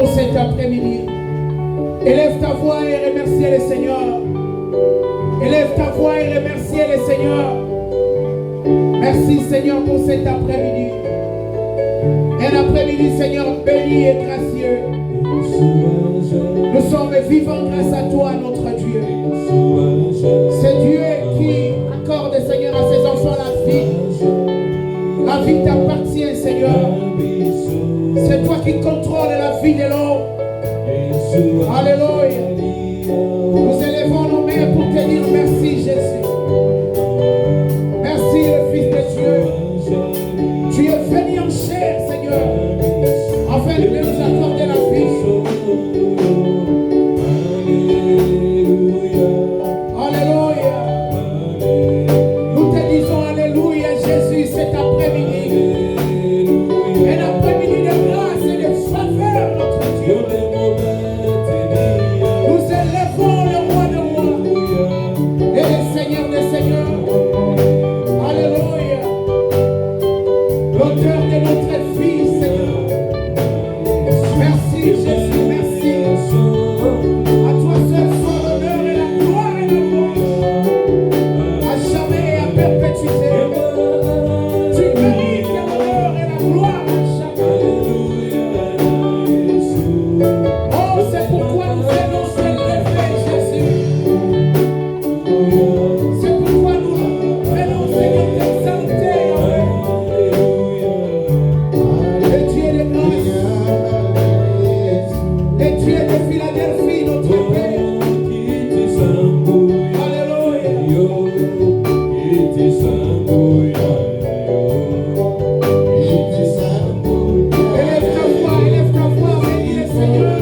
Cet après-midi, élève ta voix et remercie le Seigneur. Élève ta voix et remercie le Seigneur. Merci Seigneur pour cet après-midi. Un après-midi, Seigneur, béni et gracieux. Nous sommes vivants grâce à toi, notre Dieu. C'est Dieu qui accorde, Seigneur, à ses enfants la vie. La vie t'appartient, Seigneur. C'est toi qui contrôles la vie de l'homme. Alléluia. Nous élevons nos mains pour te dire merci, Jésus. Merci, le Fils de Dieu. Tu es venu en chair, Seigneur, afin de nous accorder la vie. Alléluia. Nous te disons Alléluia, Jésus, cet après-midi. Un après-midi de grâce et de faveur, notre Dieu. Nous élevons le roi de rois et le Seigneur des seigneurs. Alléluia. L'auteur de notre vie, Seigneur. Merci Jésus, merci. À toi seul soit l'honneur et la gloire et l'amour. À jamais et à perpétuité. Tu mérites l'honneur et la gloire à jamais. Oh, c'est pourquoi nous venons se lever, Jésus. C'est pourquoi nous venons, Seigneur, t'exalter. Le Dieu de grâce, le Dieu de Philadelphie, notre Père. Alléluia. Élève ta voix, bénis le Seigneur.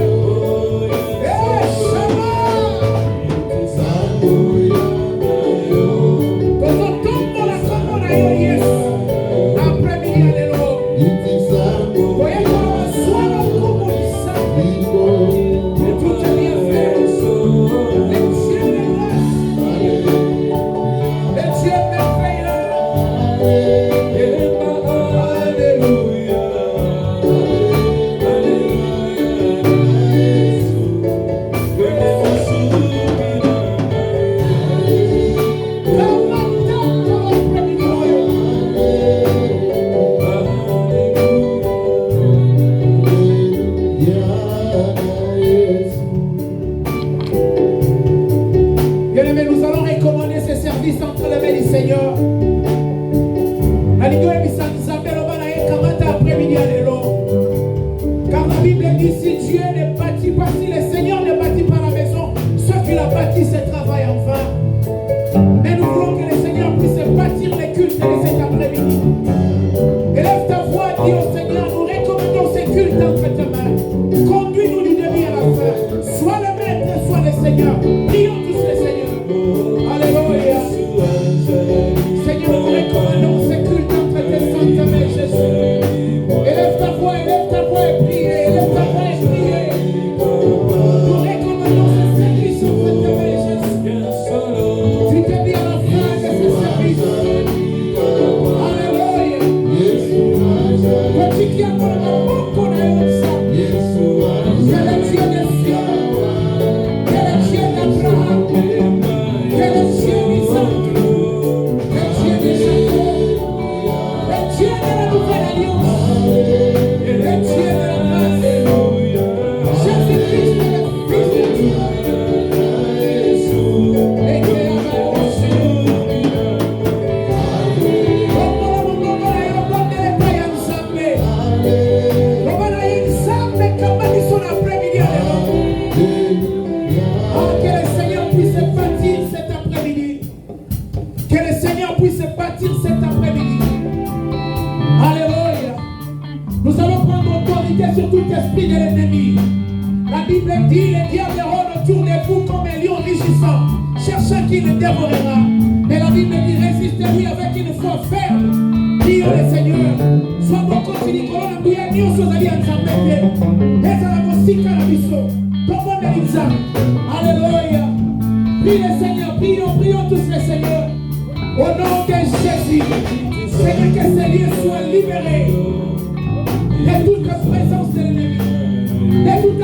Eh, Shabbat. Tozotombo la kombo na yo Yesu. Après-midi, alléluia. Voyez comment soit le combo du sang. Et tout est bien fait. Le Dieu de grâce. Le Dieu merveilleux. Alléluia. Bien-aimés, nous allons recommander ce service entre les mains du Seigneur. Car la Bible dit, si Dieu ne bâtit pas, si le Seigneur ne bâtit pas la maison, ceux qui la bâtissent travaillent en vain. Mais nous voulons que le Seigneur puisse bâtir les cultes de cet après-midi. Élève ta voix, dis au Seigneur, nous recommandons ces cultes entre tes mains. Conduis-nous du début à la fin. Soit le maître, soit le Seigneur. Prions tous le Seigneur. Alléluia. Seigneur, nous recommandons ces cultes entre tes saintes mains, Jésus. Élève ta voix et prie. Élève ta voix et prie. Nous recommandons ce service entre tes mains, Jésus. Tu te dis à la fin de ce service. Alléluia. Petit qui a beaucoup de ça. Que le Dieu des cieux, que le Dieu d'Abraham, que le Dieu d'Isaac, le Dieu de Jacob, le Dieu de la nouvelle alliance, le Dieu de la grâce, Jésus-Christ le Fils de Dieu, et que la que le Seigneur puisse bâtir cet après-midi. Que le Seigneur puisse bâtir cet après-midi. Alléluia. Nous allons prendre autorité sur tout esprit de l'ennemi. La Bible dit, le diable rôde autour de vous comme un lion rugissant, cherchant qui le dévorera. Mais la Bible dit, résistez-lui avec une foi ferme. Dis le Seigneur, sois bon contre Nicolas, nous y a mis aux alliances en paix. Mais à la musique à la biseau. Alléluia. Prie le Seigneur, prions tous les Seigneurs. Au nom de Jésus, Seigneur, que ces lieux soient libérés de toute présence de l'ennemi, de toute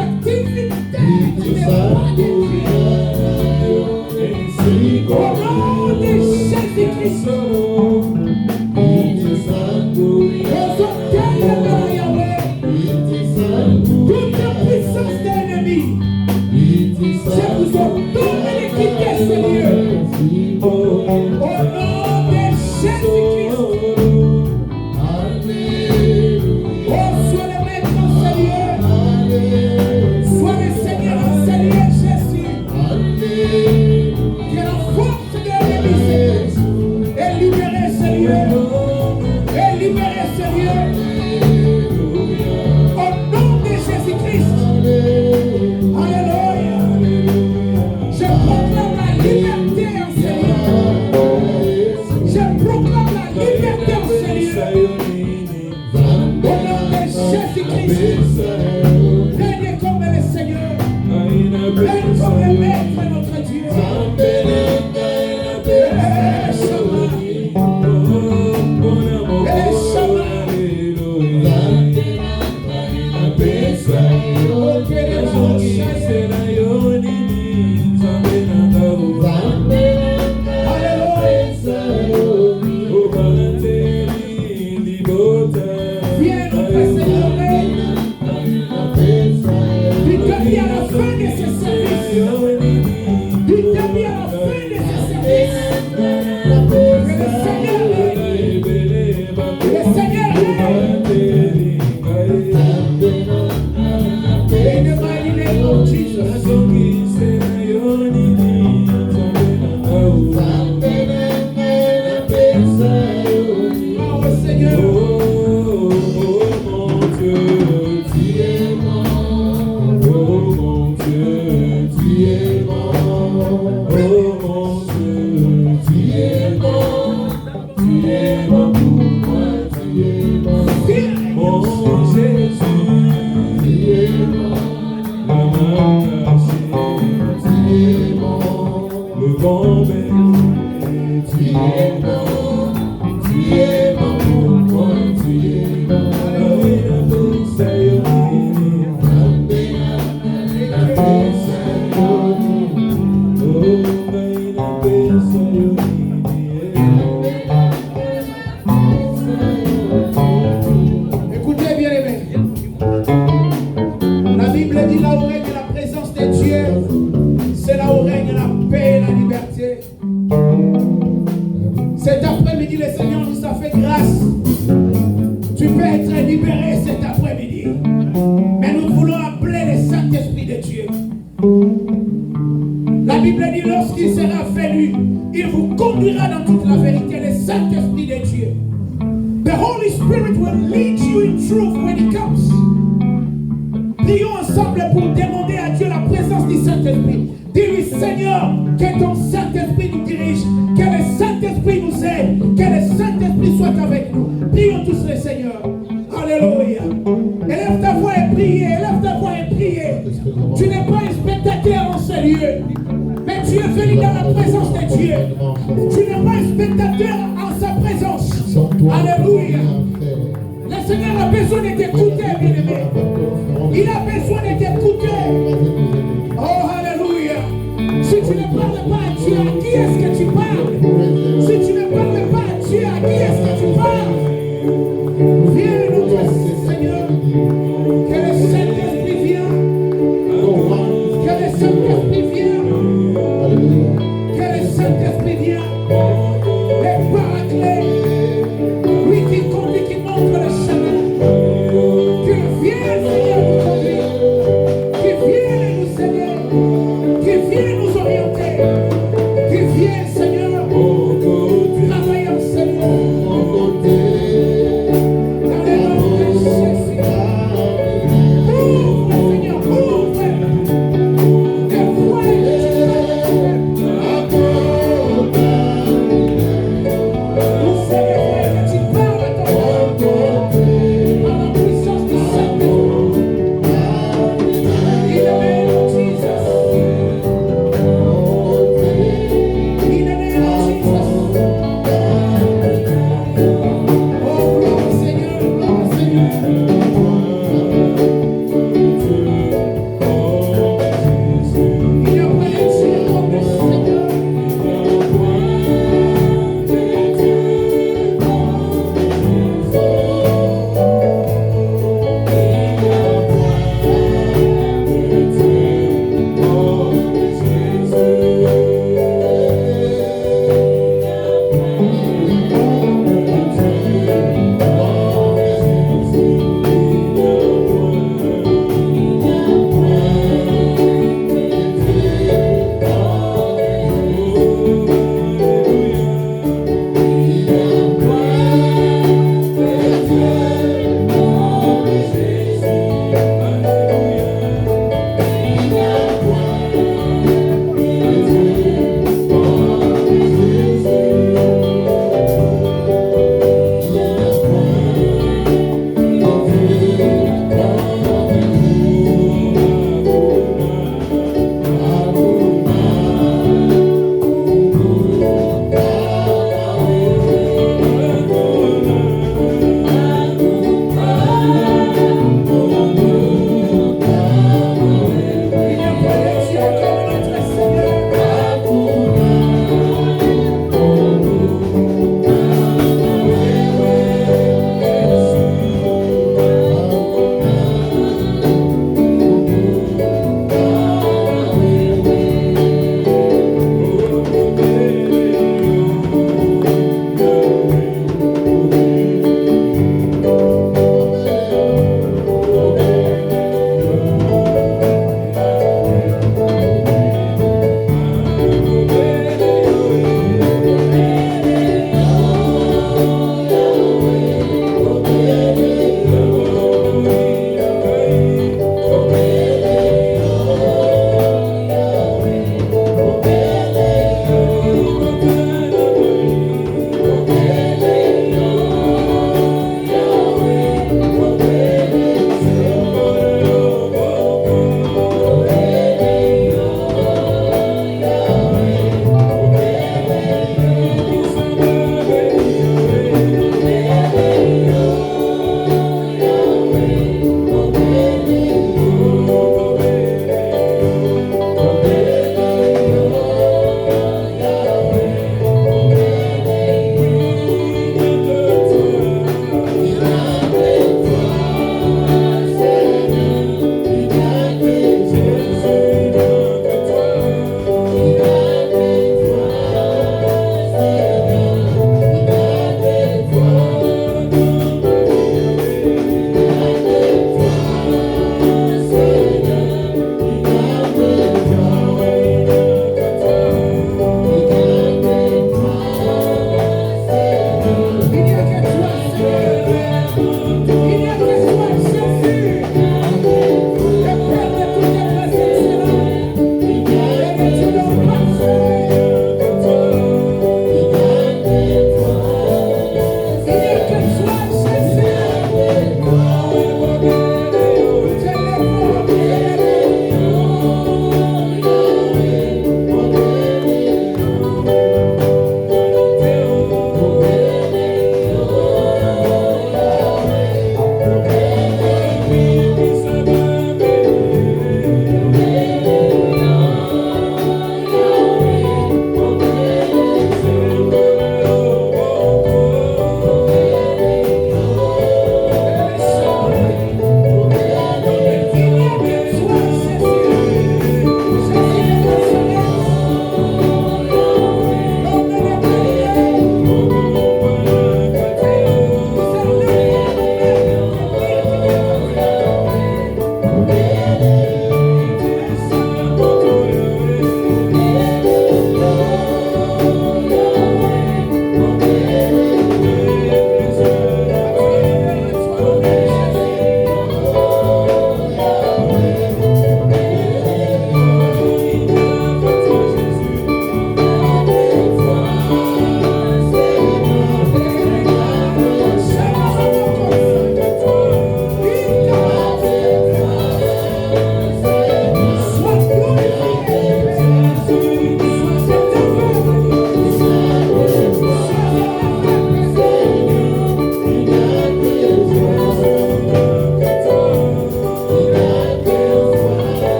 Que vienne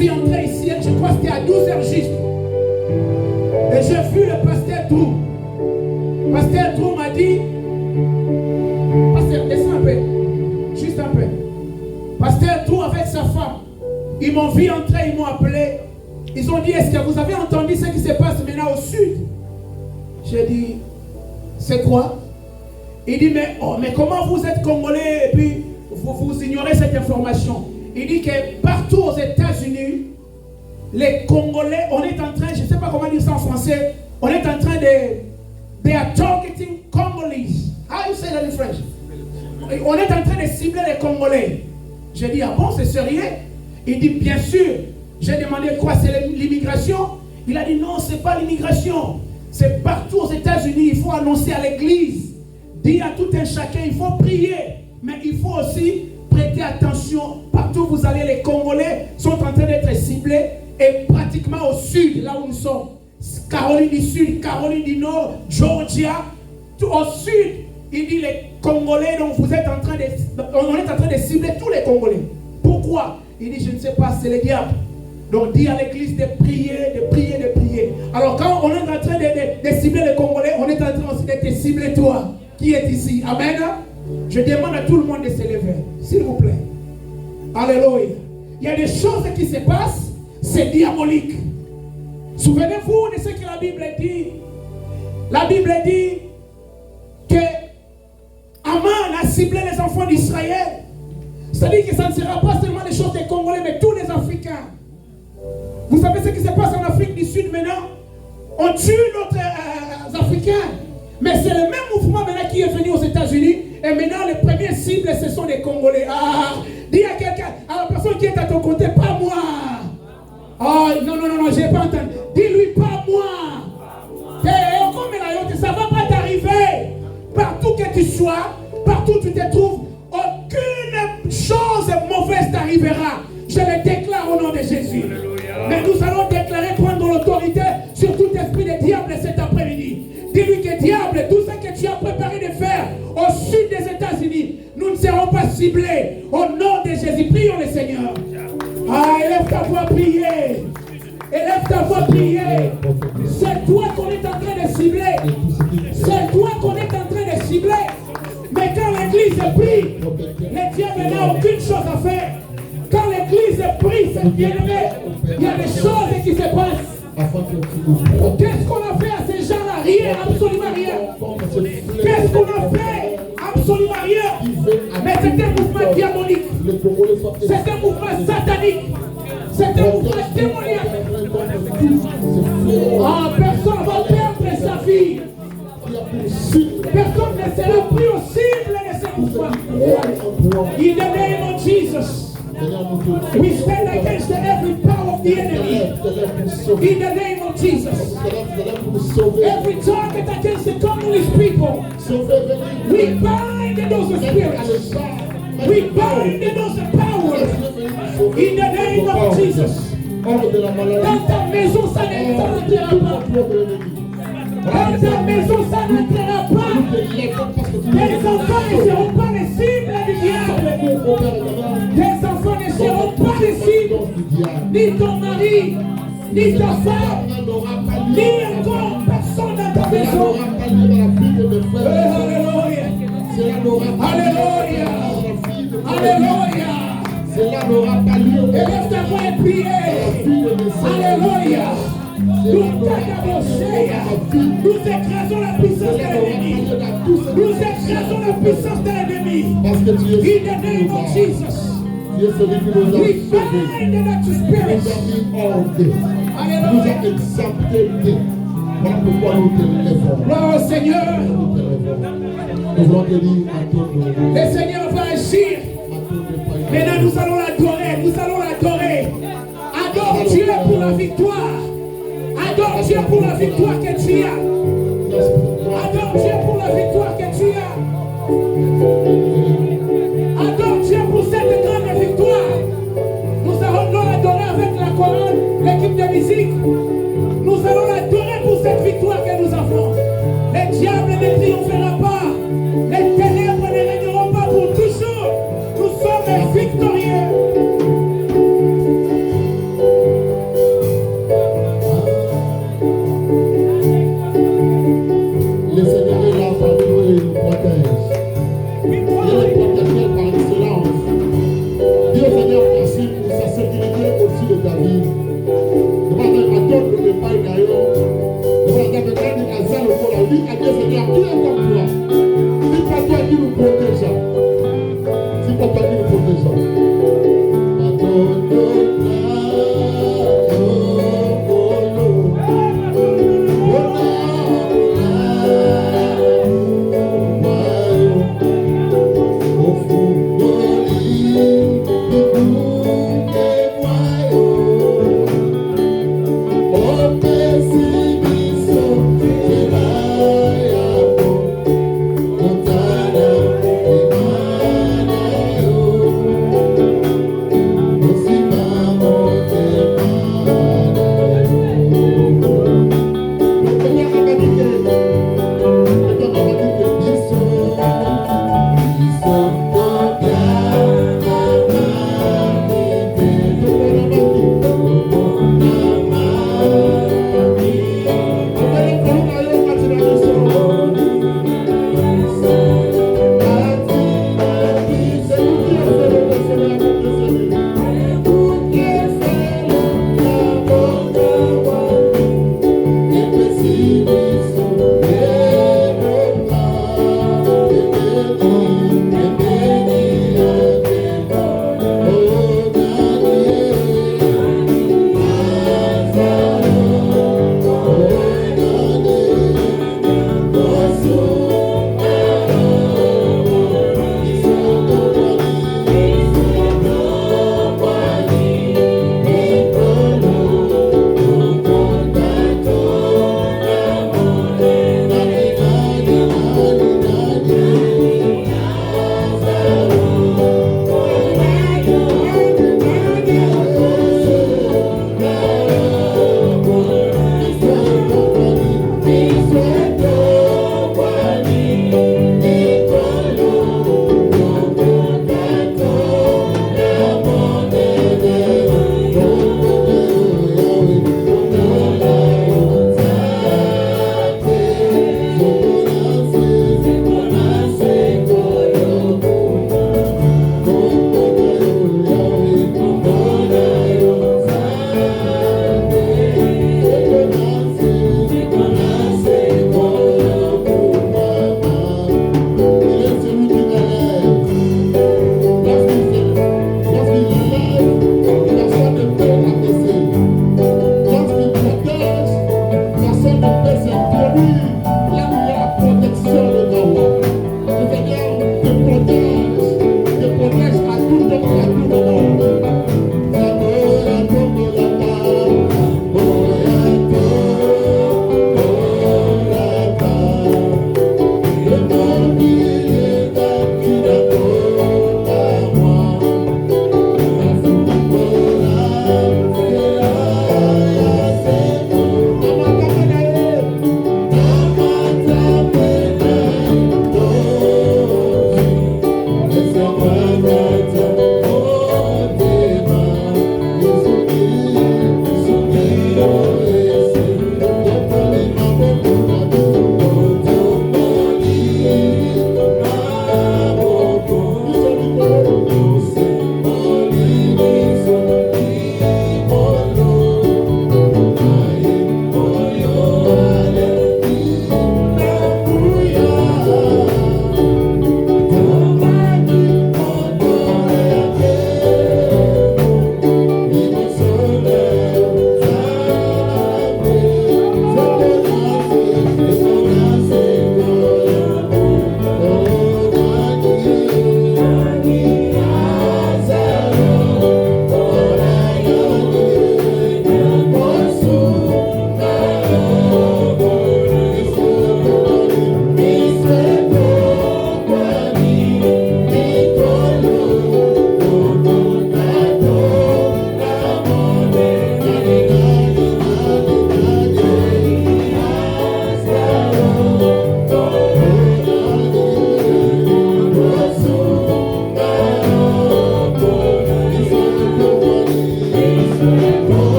suis entré ici, je crois que c'était à 12h juste. Et j'ai vu le pasteur Trou. Pasteur Trou m'a dit, pasteur, descends un peu, juste un peu. Pasteur Trou avec sa femme, ils m'ont vu entrer, ils m'ont appelé. Ils ont dit, est-ce que vous avez entendu ce qui se passe maintenant au sud? J'ai dit, c'est quoi? Il dit, mais comment vous êtes Congolais et puis vous ignorez cette information? Il dit que partout aux États-Unis, les Congolais, on est en train, je ne sais pas comment dire ça en français, on est en train de, they are targeting Congolese. How you say that in French? On est en train de cibler les Congolais. J'ai dit, ah bon, c'est sérieux? Il dit, bien sûr. J'ai demandé quoi, c'est l'immigration? Il a dit, non, ce n'est pas l'immigration. C'est partout aux États-Unis, il faut annoncer à l'église. Dire à tout un chacun, il faut prier. Mais il faut aussi prêter attention. Partout où vous allez, les Congolais sont en train d'être ciblés. Et pratiquement au sud, là où nous sommes. Caroline du Sud, Caroline du Nord, Georgia. Tout au sud, il dit les Congolais, donc vous êtes en train on est en train de cibler tous les Congolais. Pourquoi? Il dit, je ne sais pas, c'est le diable. Donc dit à l'église de prier, de prier, de prier. Alors quand on est en train de cibler les Congolais, on est en train aussi de te cibler toi, qui est ici. Amen. Je demande à tout le monde de se lever, s'il vous plaît. Alléluia. Il y a des choses qui se passent, c'est diabolique. Souvenez-vous de ce que la Bible dit. La Bible dit que Aman a ciblé les enfants d'Israël. C'est-à-dire que ça ne sera pas seulement les choses des Congolais, mais tous les Africains. Vous savez ce qui se passe en Afrique du Sud maintenant? On tue d'autres Africains. Mais c'est le même mouvement maintenant qui est venu aux États-Unis. Et maintenant, les premiers cibles, ce sont les Congolais. Ah, dis à quelqu'un, à la personne qui est à ton côté, pas moi. Oh, non, je n'ai pas entendu. Dis-lui, pas moi. Ça ne va pas t'arriver. Partout que tu sois, partout où tu te trouves, aucune chose mauvaise t'arrivera. Je le déclare au nom de Jésus. Mais nous allons déclarer, prendre l'autorité sur tout esprit de diable cet après-midi. Dis-lui que diable, tout ce que tu as préparé de faire au sud des États-Unis, nous ne serons pas ciblés. Au nom de Jésus, prions le Seigneur. Ah, élève ta voix, prier. Élève ta voix, prier. C'est toi qu'on est en train de cibler. C'est toi qu'on est en train de cibler. Mais quand l'église prie, le diable n'a aucune chose à faire. Quand l'église prie, c'est bien-aimé, il y a des choses qui se passent. Qu'est-ce qu'on a fait à ces gens-là? Rien, absolument rien. Qu'est-ce qu'on a fait? Absolument rien. Mais c'est un mouvement diabolique. C'est un mouvement satanique. C'est un mouvement démoniaque. Ah, personne ne va perdre sa vie. Personne ne sera plus au cible de ce mouvement. In the name of Jesus. We stand against every power of the enemy. In the name of Jesus. Every target against the Congolese people. We bind those spirits. We bind those powers. In the name of Jesus. Dans ta maison, ça n'entrera pas. Dans ta maison, ça n'entrera pas. Tes enfants ne seront pas les cibles du diable. Tes enfants ne seront pas les cibles. Ni ton mari, ni ta femme, ni encore personne dans ta maison. Alléluia. Alléluia. Alléluia. Élève ta voix et priez. Alléluia. Nous écrasons la puissance de l'ennemi. Nous écrasons la puissance de l'ennemi. In the name of Jesus. We bind the spirits. Alléluia. Gloire au Seigneur. Le Seigneur va agir. Maintenant nous allons l'adorer. Nous allons l'adorer. Adore Dieu pour la victoire. Adore Dieu pour la victoire que tu as. Adore Dieu pour la victoire que tu as. Adore Dieu pour cette grande victoire. Nous allons l'adorer avec la chorale, l'équipe de musique. Nous allons l'adorer pour cette victoire que nous avons. Le diable ne triomphera pas. Les ténèbres ne régneront pas pour toujours. Nous sommes victorieux.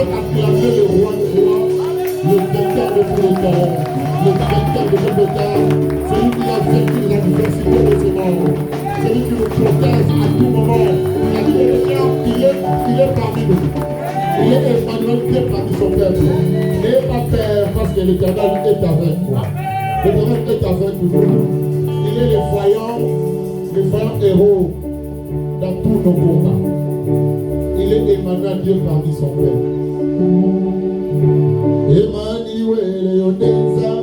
peut acclamer le roi de roi, le vainqueur de tous les temps, le vainqueur de tous les temps, celui qui a vaincu l'adversité de ce monde, celui qui nous protège à tout moment. Il est parmi nous. Il est Emmanuel qui est parmi son peuple. N'ayez pas peur parce que l'Éternel est avec toi. L'Éternel est avec nous. Il est le voyant héros dans tous nos combats. Il est Emmanuel Dieu parmi son peuple. Emmanuel, Yonezambe,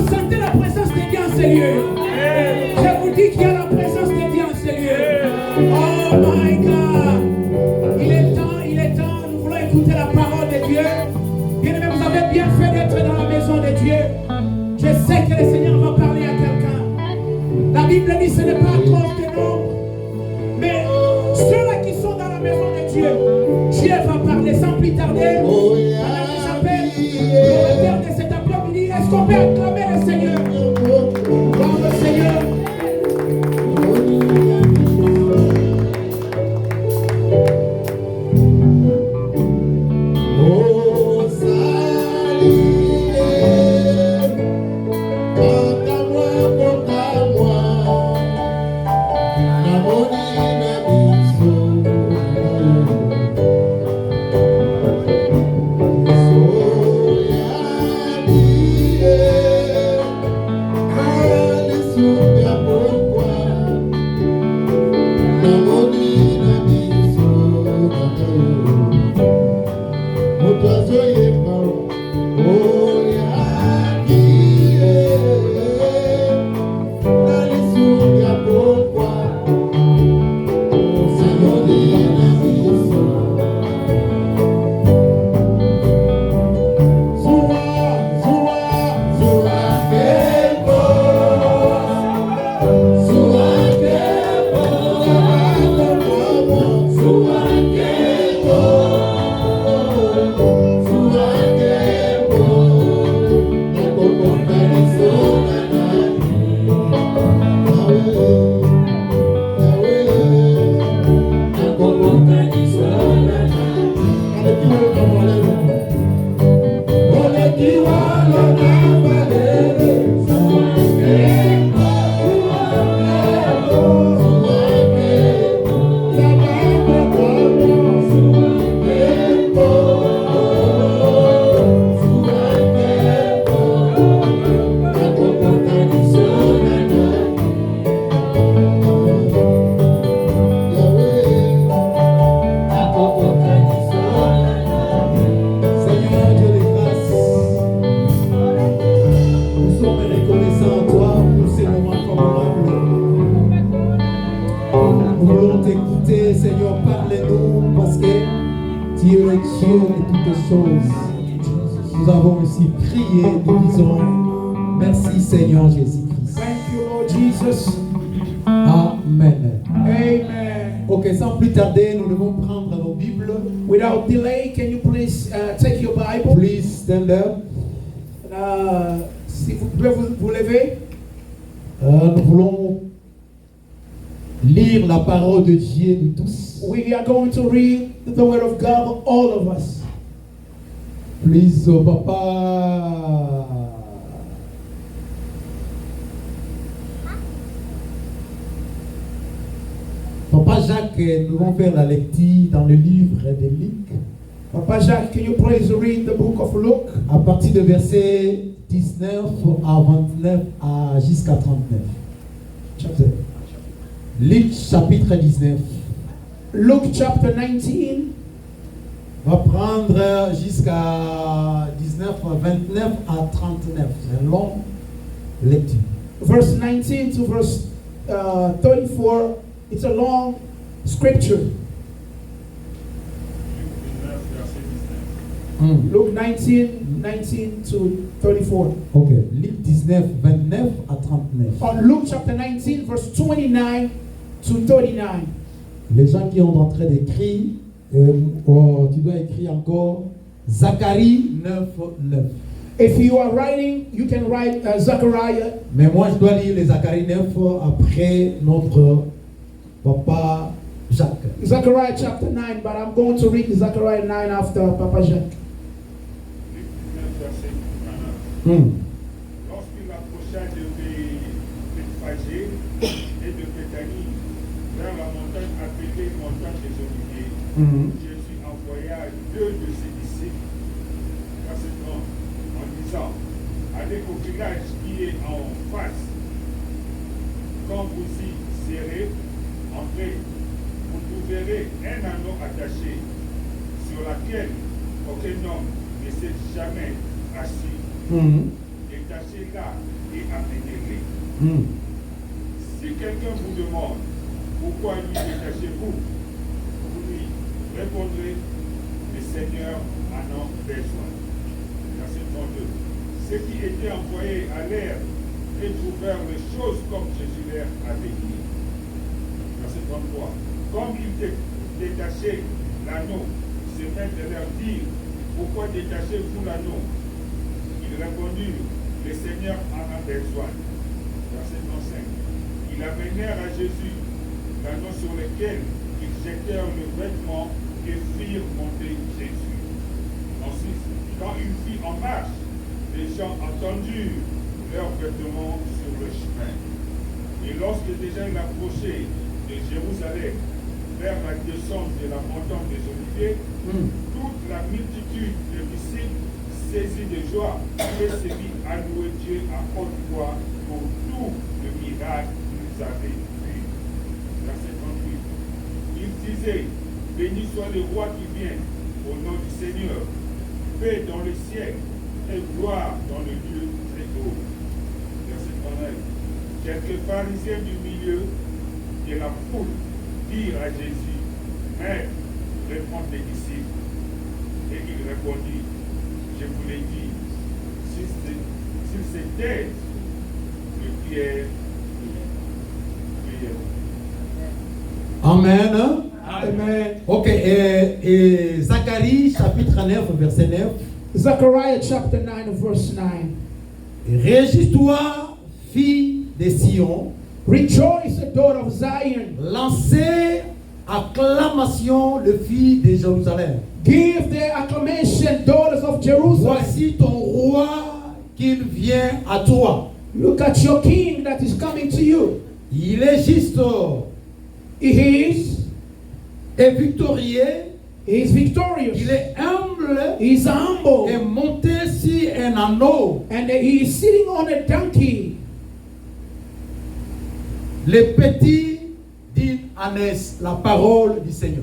vous sentez la présence de Dieu en ces lieux? Je vous dis qu'il y a la présence de Dieu en ces lieux. Oh my God. Il est temps, nous voulons écouter la parole de Dieu. Bien-aimés, vous avez bien fait d'être dans la maison de Dieu. Je sais que le Seigneur va parler à quelqu'un. La Bible dit ce n'est pas à cause de nous, mais ceux-là qui sont dans la maison de Dieu, Dieu va parler sans plus tarder. J'appelle le terme de cet après-midi. Est-ce qu'on peut acclamer le Seigneur? Gloire au Seigneur. Nous avons aussi prié, nous disons merci Seigneur Jésus-Christ. Thank you, Lord Jesus. Amen. Amen. Ok, sans plus tarder, nous devons prendre nos Bibles. Without delay, can you please take your Bible? Please stand up. Si vous pouvez vous lever. Nous voulons lire la parole de Dieu de tous. We are going to read the word of God, all of us. Please, Papa. Papa Jacques, nous allons faire la lecture dans le livre de Luc. Papa Jacques, can you please read the book of Luke? À partir de verset 19 à 29 jusqu'à 39. Luc chapitre 19. Luke chapter 19. On va prendre jusqu'à 19, 29 à 39. C'est une longue lecture. Verse 19 to verse 34. It's a long scripture. Luke 19, 19 to 34. Ok. Luc 19, 29 à 39. On Luke chapter 19, verse 29 to 39. Les gens qui ont en train d'écrire, tu dois écrire encore Zacharie 9, 9. If you are writing, you can write Zechariah. Mais moi, je dois lire les Zacharie 9 après notre Papa Jacques. Zechariah chapter 9, but I'm going to read Zechariah 9 after Papa Jacques. Lorsqu'il approcha de Bethphagée et de Béthanie, vers la montagne appelée montagne des Oliviers, Jésus envoya deux de ses disciples en disant, allez au village qui est en face. Quand vous y serez, entrez, vous trouverez un anneau attaché sur laquelle aucun homme ne s'est jamais assis. Et détachez-la et amenez-les. Hmm. Si quelqu'un vous demande pourquoi lui détachez-vous, vous lui répondrez, le Seigneur en a besoin. Verset 32. Ceux qui étaient envoyés à l'air et trouvèrent les choses comme Jésus leur avait dit. Verset 33. Comme ils détachaient l'anneau, ils se mettent de leur dire, pourquoi détachez-vous l'anneau? Ils répondirent, le Seigneur en a besoin. Verset 35. Ils amenèrent à Jésus l'anneau sur lequel ils jetèrent le vêtement et firent monter Jésus. Ensuite, quand il fit en marche, les gens entendirent leurs vêtements sur le chemin. Et lorsque déjà il approchait de Jérusalem, vers la descente de la montagne des Oliviers, toute la multitude de disciples saisis de joie et se mit à louer Dieu à haute voix pour tout le miracle qu'ils avaient vu. Verset 38. Ils disaient, béni soit le roi qui vient au nom du Seigneur, paix dans le ciel et gloire dans le lieu très haut. Verset 39. Quelques pharisiens du milieu de la foule dirent à Jésus, Maître, réponds tes disciples. Et il répondit, je vous l'ai dit, s'ils se taisent, le pierre prière. Amen. Amen. Ok, et Zacharie chapitre 9, verset 9. Zechariah chapter 9, verse 9. Régis-toi, fille de Sion. Rejoice, daughter of Zion. Lancez acclamation, le fils de Jérusalem. Give their acclamation, daughters of Jerusalem. Voici ton roi qu'il vient à toi. Look at your king that is coming to you. Il est juste He is victorieux. victorious. Il est humble He is humble. et monté sur un anneau. And he is sitting on a donkey. Les petits disent ânesse, la parole du Seigneur.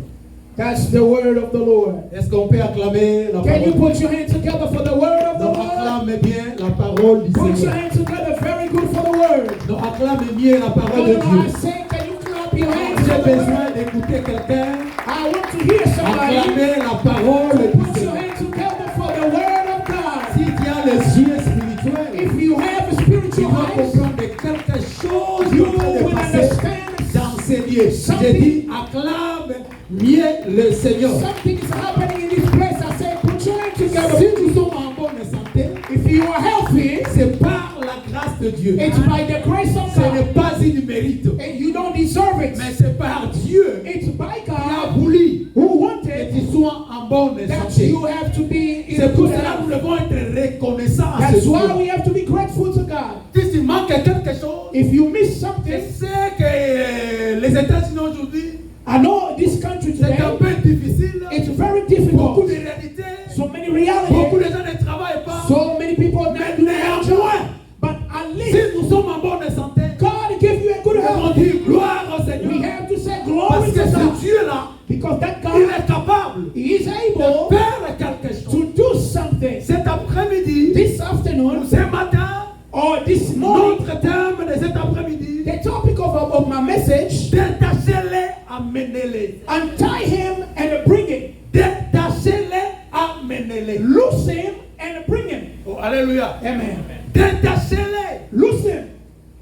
That's the word of the Lord. Est-ce qu'on peut acclamer la Can you parole? put your hands together for the word of the Donc Lord? acclame bien la parole du Put your Seigneur. hands together very good for the word. Donc acclame bien la parole de No, I Dieu. say, can you clap your hands J'ai for the besoin word? d'écouter quelqu'un I want to hear somebody. acclamer la parole du Put your Seigneur. hands together for the word of God. Si tu as les yeux spirituels, If you have tu spiritual dois eyes, comprendre que quelque chose you est en train de will passer understand dans ces lieux. J'ai dit acclame mieux le Seigneur. something is happening in this place. I say, put your hands Si together. nous sommes en bonne santé, If you are healthy, c'est par la grâce de Dieu. it's by the grace of Ce n'est God. pas une mérite, And you don't deserve it. mais c'est par Dieu It's by qui a God voulu who que wanted tu sois en bonne that santé. you have to be in C'est pour good cela que nous health. devons être reconnaissants à ce That's why Dieu. we have to be grateful to God. Si tu manques quelque chose, If you miss je something, sais que les États-Unis aujourd'hui, I know this country c'est un today, peu difficile. it's very Beaucoup difficult. de réalités, So many beaucoup de realities, gens ne travaillent pas. so many people are not Mais doing their néanmoins, job. But at si least nous sommes en bonne santé, God gave you a good nous devons health. dire gloire au We Seigneur. have to say Parce glory que to ce God. Dieu-là, Because that il God est capable He is de able faire quelque chose. to do something. Cet après-midi, This afternoon ce matin, or this morning, notre thème de cet après-midi, the topic of my message, détachez-les, amenez-les. untie him and bring him. Détachez-les, amenez-les. Loose him and bring him. Oh, alléluia. Amen. Détachez-les Loose him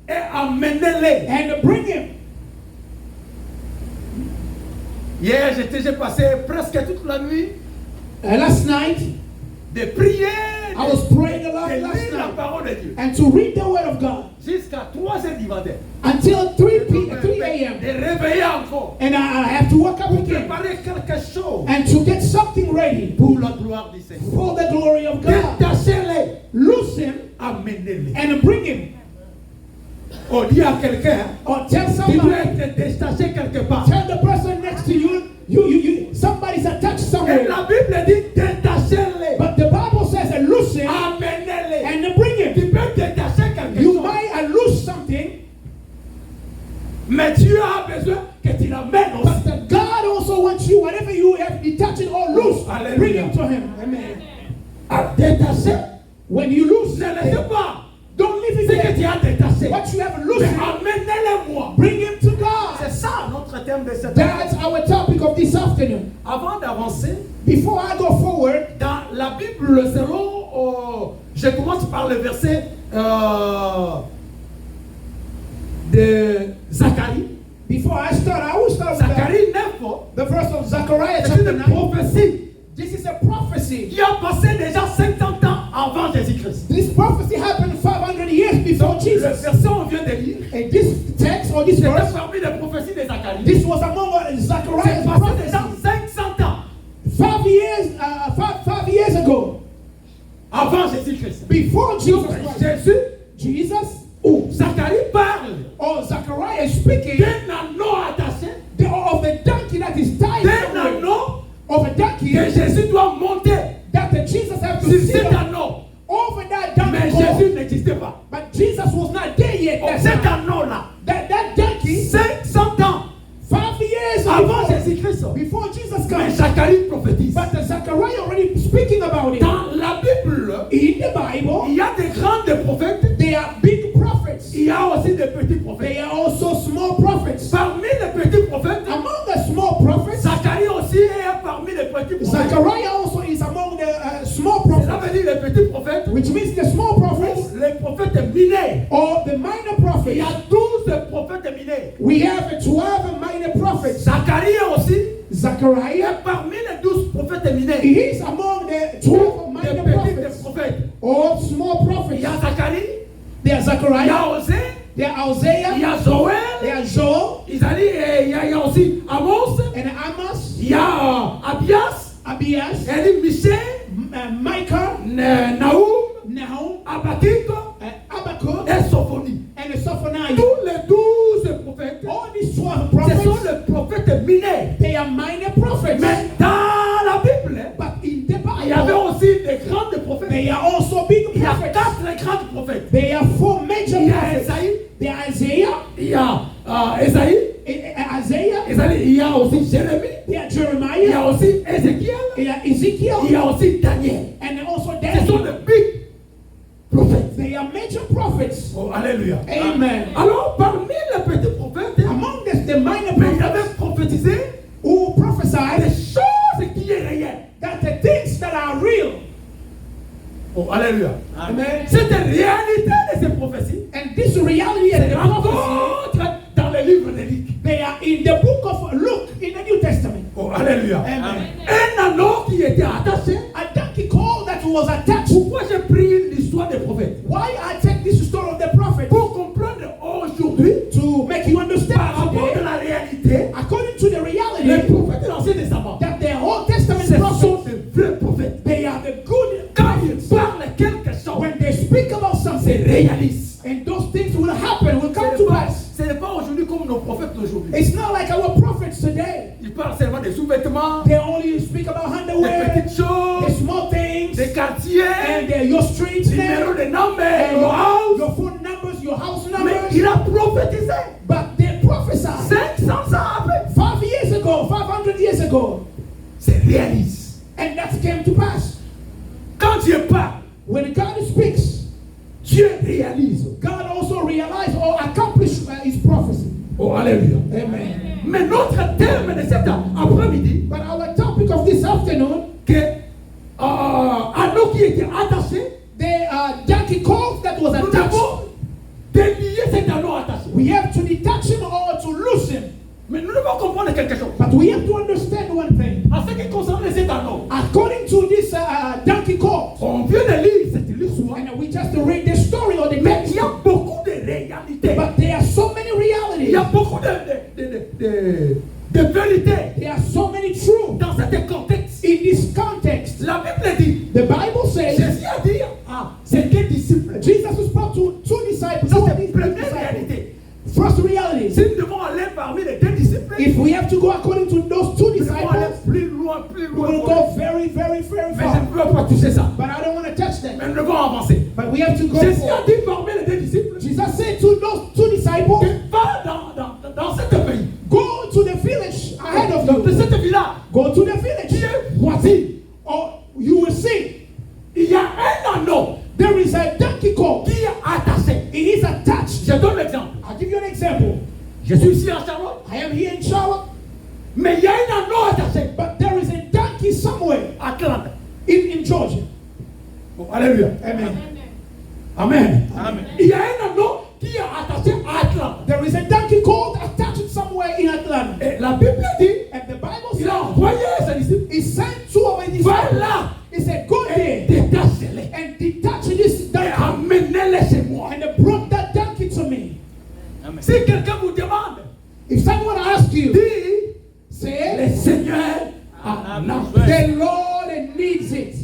et amenez-les. and bring him. Hier, j'ai passé presque toute la nuit Last night, de prier, I was praying a lot de last lire la night parole de Dieu. and to read the word of God Jusqu'à 3h du matin. until 3 a.m. De réveiller encore. And I have to wake up Pour again préparer quelque chose and to get something ready pour la gloire du Seigneur. for the glory of God. Détachez-les, Loose him amenez-les. and bring him. On dit à quelqu'un, Or tell tu dois somebody, être détaché quelque part. tell the person next to you, somebody's attached Et somewhere. la Bible dit détachez-les, But the Bible says, loose him amenez-les. and bring him. Tu peux détacher quelque You chose, might lose something, mais Dieu a besoin que tu l'amènes aussi. but that God also wants you, whatever you have detached or loose, Hallelujah. bring it to him. Amen. À détacher. When you lose Ne something, laissez pas as détaché, what you have mais loosened, amenez-les-moi. bring him to God. C'est ça notre thème de cette That's our topic of this afternoon. Avant d'avancer, Before I go forward, dans la Bible, selon, je commence par le verset de Zacharie. before I start, I will start with Zacharie 9, the verse of Zechariah c'est chapter une 9. prophétie This is a prophecy. qui a passé déjà 50 ans avant Jésus-Christ. This prophecy happened 500 years before Le Jesus. verset on vient de lire, And this text or this c'était verse, parmi les prophéties de Zacharie. this was among C'est Zechariah's passé déjà prophecy. 500 ans 5 years ago, avant Jésus-Christ. before Jesus Donc, Christ. Jésus Jesus ou Zacharie parle or Zechariah is speaking d'un anneau attaché, of the donkey that is tied d'un somewhere, anneau of a donkey que Jésus doit monter that the Jesus have to sur sit cet on, anneau. over that Mais donkey. Jésus n'existait pas. But Jesus was not there yet. Oh, That cet time. anneau-là, That donkey, 500 ans 5 years avant before, Jésus-Christ. before Jesus Mais comes. Zacharie prophétise. But the Zechariah already speaking about it. Dans la Bible, In the Bible, il y a des grands prophètes, they are big prophets. il y a aussi des petits prophètes. They are also small prophets. Parmi les petits prophètes, Among the small prophets, Zacharie aussi est parmi les petits prophètes. Zechariah also is among the small Cela prophets, veut dire les petits prophètes, which means the small prophets ou les prophètes minés. or the minor Il prophets. y a 12 prophètes minés. We have 12 minor prophets. Zacharie aussi Zechariah, est parmi les 12 prophètes minés. he is among the 12 Les minor petits prophets prophètes. or small Il prophets. y a Zacharie, There are il y Zechariah, a Osée, there are il y Isaiah, a Joël, there are Joel, il y a aussi Amos, and Amos, il y a Abias, Abias, Élie, Michée, Micah, Nahum, Nahum, Habakkuk Habakkuk, et Sophonie. and Sophoniah. Tous les 12 prophètes, All these 12 ce sont prophets, les prophètes minés. they are minor prophets. Mais dans la Bible, But in the il y avait Bible, aussi des grands prophètes. they are also big Il y a prophets. 4 grands prophètes. They are 4 major Il y a prophets. Esaïe, There are Isaiah, il y a Esaïe, il y a aussi Jérémie, there are il y Jeremiah, a aussi Ézéchiel, there are il Ezekiel, y a aussi Daniel. and also Ce sont Daniel. les big prophètes. They are major prophets. Oh, alléluia. Amen. Alors, parmi les petits prophètes, Among the minor mais il prophets avait prophétisé who des prophesied choses qui est réelles. that the things that are real, Oh, alléluia. amen, Cette réalité de ces prophéties and this reality and se the prophecy, rencontre dans le livre de Luc. they are in the book of Luke in the New Testament. Oh, alléluia. Amen. Un anneau qui était attaché. A donkey call that was attached. Pourquoi j'ai pris l'histoire des prophètes? Why I take this story of the prophet Pour comprendre aujourd'hui, to make you par understand rapport à today, la réalité, according to the les reality prophètes de l'Ancien Testament, that the Old Testament ce sont prophets, des vrais prophètes. they are the good Quand ils prophets. parlent quelque chose, When they speak about c'est something, réaliste. and those things will happen, will come to pass. Ce n'est pas aujourd'hui comme nos prophètes d'aujourd'hui. It's not like our prophets today. Ils parlent seulement des sous-vêtements, They only speak about des underwear, petites the choses, small things, des quartiers, and your street numéro name, de numbers, and your house. your phone numbers, your house Mais numbers. il a prophétisé But they prophesied 500 ans après. 5 years ago, 500 years ago, C'est réaliste. and that came to pass. Quand Dieu parle, When God speaks, Dieu réalise. God also realized or accomplished his prophecy. Oh, alléluia. Amen. Mais notre thème de cet après-midi, But our topic of this afternoon, que anneau qui était attaché, the donkey colt that was nous attached. devons délier cet anneau attaché. We have to detach him or to loose him. Mais nous devons comprendre quelque chose. But we have to understand one thing. En ce qui concerne cet anneau, According to this donkey colt, on vient de lire cette histoire, and we just read the story or the mais text, il y a beaucoup de réalités. but there are so many Il y a realities. beaucoup de vérités There are so many truths dans cet contexte. in this context. La Bible dit, The Bible says Jésus a dit c'est deux disciples. Jesus spoke to 2 disciples. Ça, two c'est la disciples. première réalité. First reality. Si nous devons aller parmi les deux disciples, If we have to go according to those 2 nous devons aller disciples, plus loin, plus we loin. will go very, very, very Mais je far. ne peux pas toucher ça. But I don't want to touch them. Mais nous devons avancer. But we have to go Jésus a forward. dit parmi les deux disciples, Jesus said to those 2 disciples, que va dans cet pays, go to the village ahead of de you. cette villa, Go to the qui village. est voisine. Or you will see Il y a un anneau there is a donkey colt. qui est attaché. It is attached Je suis ici à Charlotte. I am here in Charlotte. Mais il y a un anneau attaché But there is a donkey somewhere à Atlanta. in Georgia. Oh, alléluia. Amen. Amen. Amen. Il y a un anneau qui est attaché à Atlanta. There is a donkey called attached somewhere in Atlanta. Et la Bible dit, And the Bible il a says envoyé ses disciples. he sent two of his Va disciples. là He said, go et there détachez-les. and detach this Et donkey. amenez-les chez moi. And they brought that donkey to me. Si quelqu'un vous demande, If someone asks you, dis, say, le Seigneur a besoin. the Lord needs it.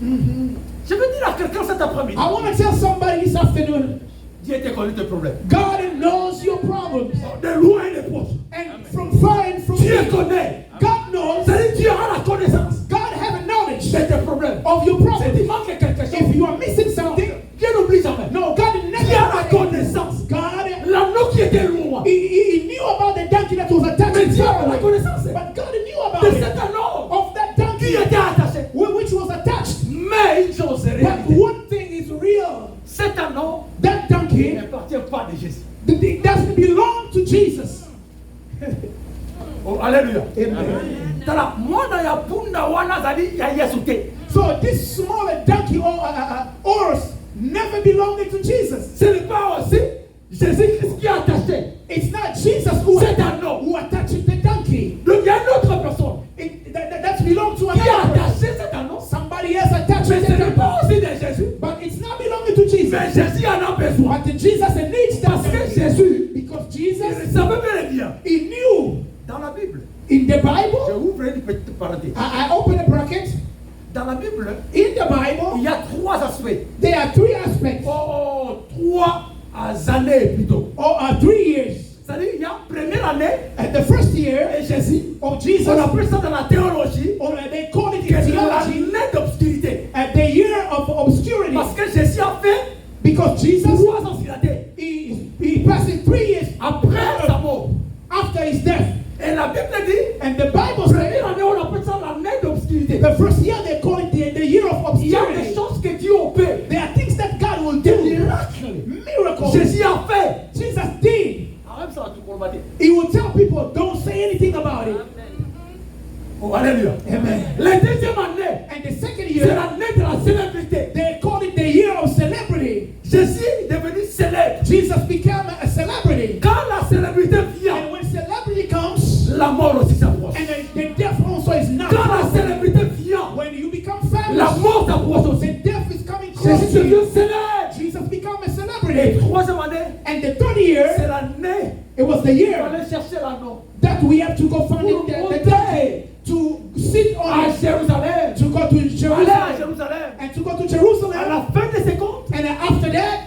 Je veux dire à quelqu'un cet après-midi, I want to tell somebody this afternoon, Dieu te connaît tes problèmes. God knows your problems. De loin et de proche. And from far and from Dieu near, connaît. God knows, C'est-à-dire Dieu a la connaissance God have a knowledge de tes problèmes. of your Si tu problems. manques quelque chose, If you are missing something, Dieu n'oublie jamais. no, God never Dieu a la forget. connaissance. God, L'anneau qui était loin. he knew about the donkey that was Mais attached Dieu to a la him. connaissance But God knew about de it, cet anneau of that qui donkey était attaché. which was attached. Mais une chose est But réelle. one thing is real. Cet anneau That donkey ne appartient pas de Jésus. it doesn't belong to Jesus. Oh, alléluia. Amen. Tala, mwana ya punda wana zali ya Yesu te. So this smaller donkey or horse never belonged to Jesus. Ce n'est pas aussi Jésus-Christ qui a attaché It's not Jesus who cet anneau. attached the donkey. Donc il y a une autre personne That belongs to qui a another person. attaché cet anneau. Somebody else attached Mais ce the n'est donkey. pas aussi de Jésus. But it's not belonging to Jesus. Mais Jésus en a besoin. But Jesus needs that Parce que donkey. Jésus, Because il Jesus, savait bien le bien. he knew Dans la Bible, in the je Bible, ouvre une petite parenthèse. I open a bracket. Dans la Bible, In the il Bible, y a trois aspects. there are three aspects, Oh, trois années plutôt. or 3 years. C'est-à-dire, il y a première année And the first year et Jésus. of Jesus, On appelle ça dans la théologie or they call it que in c'est theology, l'année d'obscurité. the year of obscurity. Parce que Jésus a fait Because Jesus, 3 ans sur la terre he passed 3 years après sa mort. after his death. Et la Bible dit, And the Bible says, première année, on appelle ça l'année d'obscurité. the first year they call it the year of Il y a des obscurity. choses que Dieu opère. There are things that God will Des do. miracles. Miracles. Jésus a fait. Jesus did. Ah, même ça va tout combattre. He will tell people, don't say anything about it. Oh, alléluia. Amen. La deuxième année, And the second c'est year, l'année de la célébrité. they call it the year of celebrity. Jésus est devenu célèbre. Jesus became a celebrity. Quand la célébrité vient, And when celebrity comes, la mort aussi s'approche. and the death also is not. Quand la célébrité vient, When you become la famous, mort s'approche the aussi. death is coming close Jésus to you. devient célèbre. Jesus became a Et celebrity. troisième année, And the third year, c'est l'année it was the où year on allait chercher l'anneau. that we have to go find Pour the monter donkey, to sit on à it, Jérusalem. to go to Aller à Jerusalem, Jérusalem. and to go to À Jerusalem. la fin de ces comptes, And then after that,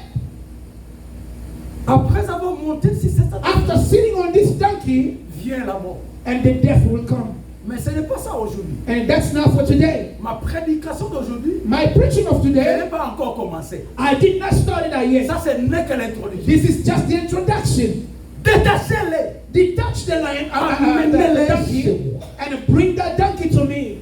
après avoir monté sur cette année, after sitting on this donkey, vient la mort. and the death will come. Mais ce n'est pas ça aujourd'hui. And that's not for today. Ma prédication d'aujourd'hui, My preaching of elle today, n'est pas encore commencée. I did not start it out yet. Ça, ce n'est que l'introduction. This is just the introduction. Détachez-les. Detach the lion, Amenez-les the chez donkey, moi. and bring that donkey to me.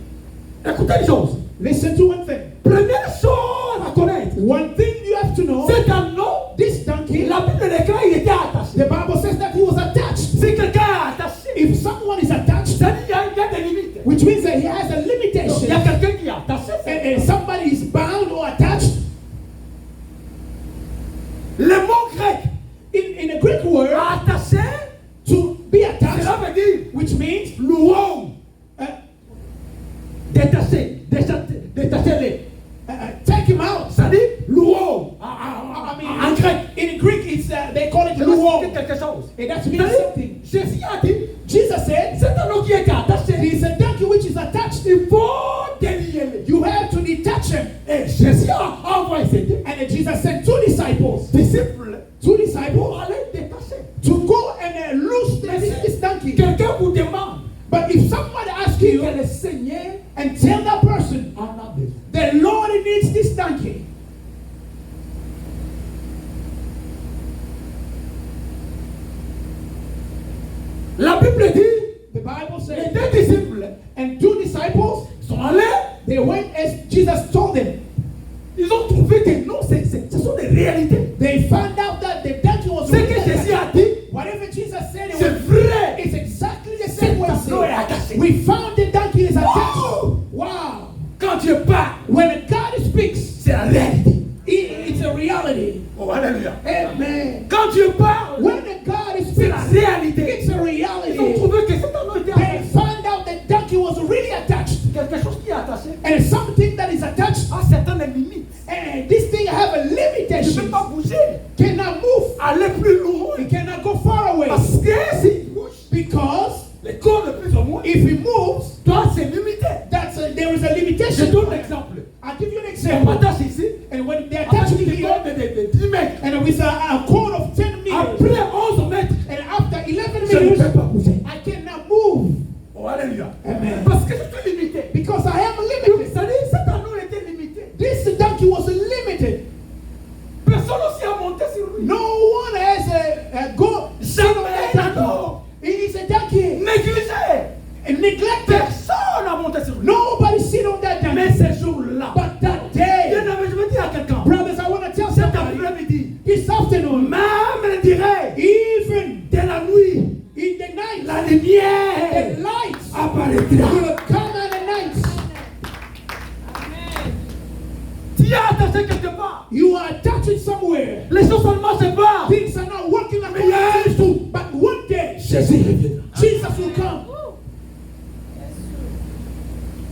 Écoutez une chose. Listen to one thing. Première chose à connaître. One thing you have to know, C'est qu'un nom, this donkey, la Bible déclare il était attaché. the Bible says that he was attached. Si quelqu'un est attaché, If someone is attached, ça dit qu'il y a des limites. which means that he has a Donc, il y a limitation, quelqu'un qui est attaché. and somebody is bound or attached, Le mot grec, in the Greek word, attaché, to be attached, cela veut dire which means louon. uh, Détaché, détachez-les. take him out. Ça dit louon. I mean, En grec, in Greek, it's they call it ça veut dire luo. quelque chose. And that Ça means dit, something. Jésus a dit, Jesus said, c'est un nom qui est attaché. "It's a donkey which is attached. Il faut délier. You have to detach him." Et Jésus a envoyé ses deux And then Jesus sent two disciples disciples disciples pour aller détacher. to go and loose this donkey. Quelqu'un vous demande But if someone asks que you le Seigneur and tell that person, en a besoin. the Lord needs this donkey, La Bible dit, the Bible les says, deux disciples and two disciples, sont allés, they went as Jesus told them. ils ont trouvé que non, ce sont des réalités. They found out that the donkey was Ce que Jésus a dit, whatever attaché. We found the donkey is attached. Wow. Wow. Quand Dieu parle, When God speaks, c'est la réalité. it's a reality. Oh, alléluia. Amen. Quand Dieu parle, When the God c'est la speaks, réalité. it's a Ils ont reality. trouvé que cet anneau était They attaché. found out that donkey was really attached. Quelque chose qui est attaché And something that is attached, a certaines limites. and this thing have a Je ne peux limitation. pas bouger, Cannot move. aller plus loin. It cannot go far away. Parce que s'il bouge, Because les corps de plus ou moins, if he moves, toi c'est limité. there is a Je limitation. donne l'exemple. I'll give you an On example. m'attache ici, And when they attache attach me des here, cordes de 10 mètres. and with a cord of 10 meters, Après 11 mètres, and after 11 je ne meters, peux pas bouger. I cannot move. Oh, alléluia. Amen. Parce que je suis limité. Because I am Donc, limited. ça dit, cet anneau était limité. This donkey was limited. Personne aussi a monté sur lui. No one has a go. Jamais d'anneau. It is a donkey. Négligé. And neglected. Personne n'a monté sur lui. Nobody sit on that Mais donkey. ce jour-là, But that day, bien aimé, je veux dire à quelqu'un, brothers, I want to tell cet somebody, après-midi, this afternoon, même je dirais, even de la nuit, in the night, la the lumière lights apparaîtra. will come at the night. Tu es attaché quelque part. You are attached somewhere. Les choses ne marchent pas. Things are not working like Mais il y a un jour, but one day, Jésus reviendra. Jesus will come.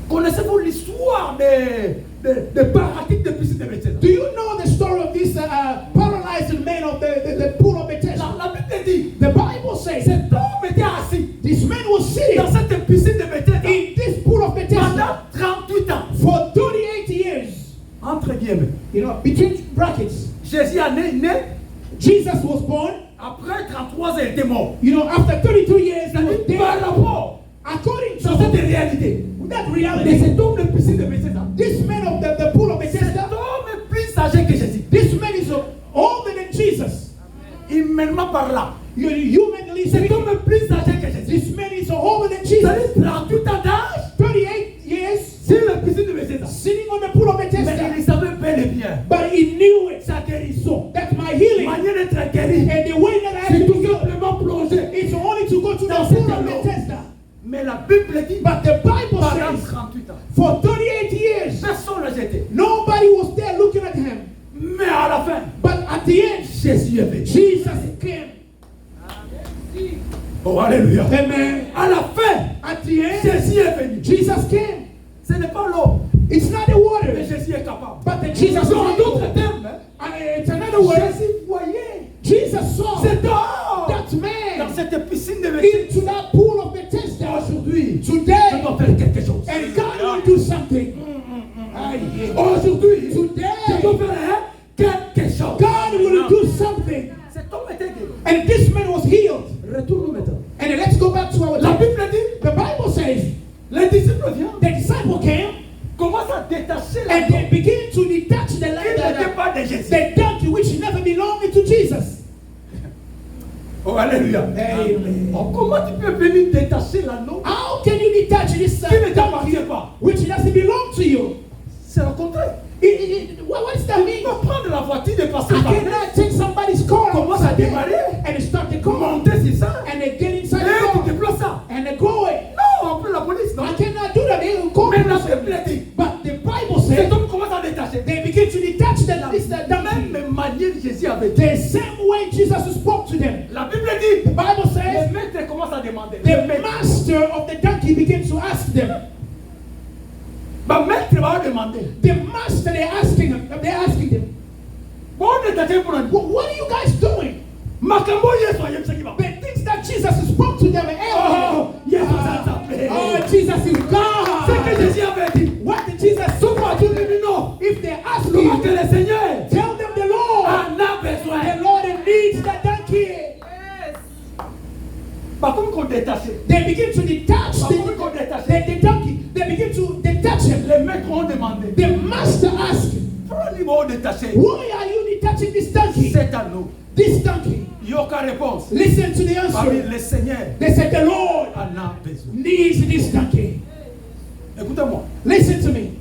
Connaissez-vous l'histoire des paralysés de piscine de Bethesda? Do you know the story of this paralyzed man of the pool of Bethesda? La Bible dit, The Bible says cet homme était assis this man was sitting dans cette piscine de Bethesda in this pool of Bethesda pendant 38 ans. for 38 years. Entre guillemets. You know, between brackets. Jésus a né, Jesus was born. après 33 ans, il était mort. You know, after 32 years, he was C'est-à-dire, par dead. rapport According à cette to réalité, that de reality, cet homme de piscine de Bethesda, this man of the pool of cet Bethesda, homme est plus âgé que Jésus. this man is older than Jesus. Humainement par là, Humanly cet speaking, homme est plus âgé que Jésus. this man is older than Jesus. C'est-à-dire 38 ans d'âge 38 years sur la piscine de Bethesda. sitting on the pool of Mais il Bethesda. savait bel et bien But he knew it. sa guérison. That's my healing. Manière d'être guéri, And the way that I c'est have tout to go simplement plonger. is only to go to Dans the pool cet of anneau. Bethesda. Mais la Bible dit, But the Bible pendant says 38 ans, for 38 years, personne ne l'a jeté. nobody was there looking at him. Mais à la fin, But at the end, Jésus est venu. Jesus came. Oh, alléluia. Amen. À la fin, At the end, Jésus est venu. Jesus came. Ce n'est pas l'eau, It's not the mais water, Jésus est capable. but the Jesus is En d'autres able. termes, It's another word. Jésus voyait Jesus saw cet homme that dans man cette piscine de Bethesda. into that pool of Bethesda. Aujourd'hui, je Today, dois faire quelque chose. and God will do something. Aujourd'hui, je Today, dois faire quelque chose. God will do something. Cet homme était guéri. And this man was healed. Retournons maintenant. And let's go back to our La text. Bible dit, The Bible says les disciples viennent, the disciple came commencent à détacher la and they begin to detach qui n'était pas de Jésus. the donkey which never belonged to Jesus. Oh, alléluia. Amen. Oh, comment tu peux venir détacher l'anneau How can you detach this qui ne donkey t'appartient pas? which doesn't belong to you? C'est le contraire. What does that Tu mean? peux prendre la voiture de passer I par là, cannot take somebody's car commence à démarrer, and start the car monter sur ça, and they get inside et the tu car déplaces ça. and they go away. Non, on peut la police, non? I cannot do that. They will call Mais la me. Bible dit, But the Bible cet says homme commence à détacher. they begin to detach La this donkey. même manière que Jésus avait dit. The same way Jesus spoke to them. La Bible dit, The Bible le says maître commence à demander. the master of the donkey begins to ask them. Le maître va demander. The master, they're asking them, Bon, on est attaché pour un what are you guys doing? Makambo Yesu ayemseki The things that Jesus spoke to them and Oh, yes, Jesus is God. Ce que Jésus avait dit. What did Jesus say? Souvent, tu me dis non. If they ask Que you, le Seigneur tell them the Lord. en a besoin. The Lord needs that donkey. Par contre, qu'on détache. They begin to detach Par contre, qu'on détache. the donkey. They begin to detach him. Les maîtres ont demandé. The master asked, Pourquoi ils vont détacher why are you detaching this donkey? cet anneau? This donkey. Il n'y a aucune réponse. Listen to the Parmi answer. le Seigneur They said, the Lord en a besoin. needs this donkey. Écoutez-moi. Listen to me.